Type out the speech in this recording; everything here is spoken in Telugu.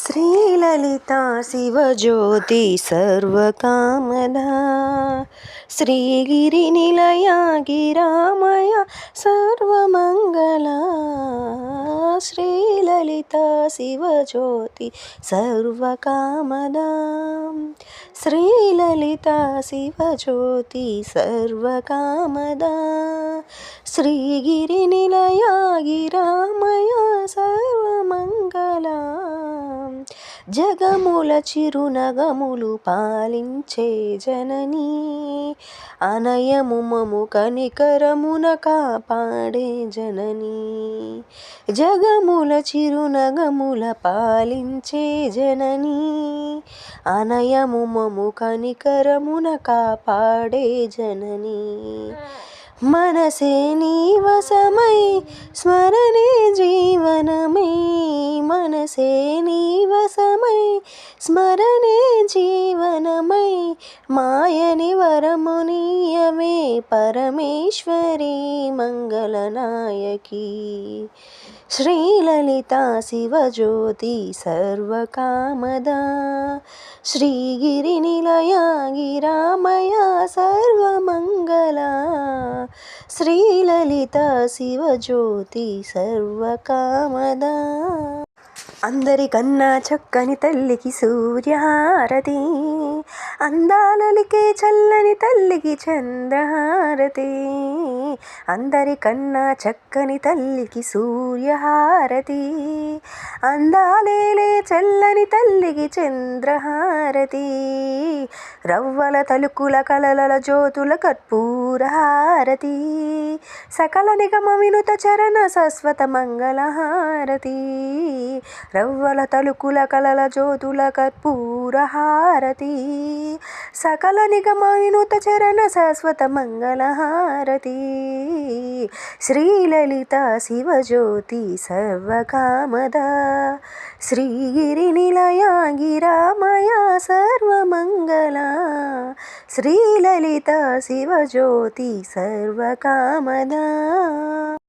శ్రీలలితా శివజ్యోతి సర్వకామదా శ్రీగిరి నిలయ గిరామయ సర్వమంగళా శ్రీలలితా శివజ్యోతి సర్వకామదా శ్రీలలితా శివజ్యోతి సర్వకామదా శ్రీగిరి నిలయ గిరామయ సర్వమంగళా జగముల చిరునగములు పాలించే జననీ అనయము మము కనికరమున కాపాడే జననీ జగముల చిరునగముల పాలించే జననీ అనయము మము కనికరమున కాపాడే జననీ మనసే నీ వశమై స్మరణే జీవనమై మనసే నీ వశమై స్మరణే జీవనమై మాయని వరమునీయమే పరమేశ్వరి మంగళనాయకి శ్రీలలితా శివజ్యోతి సర్వకామదా శ్రీగిరి నిలయ గిరామయ సర్వమంగళా శ్రీలలితా శివజ్యోతి సర్వకామదా అందరికన్నా చక్కని తల్లికి సూర్యహారతి అందాలలికే చల్లని తల్లికి చంద్రహారతి అందరికన్నా చక్కని తల్లికి సూర్యహారతి అందాలేలే చల్లని తల్లికి చంద్రహారతి రవ్వల తలుకుల కలల జ్యోతుల కర్పూరహారతి సకల నిగమ వినుత చరణ శాశ్వత మంగళహారతి రవ్వల తలుకుల కలల జ్యోతుల కర్పూరహారతి సకల నిగమ వినుత చరణ శాశ్వత మంగళహారతి శ్రీలలితా శివజ్యోతి సర్వకామదా శ్రీగిరి నిలయ గిరామయ సర్వమంగళా శ్రీలలితా శివజ్యోతి సర్వకామదా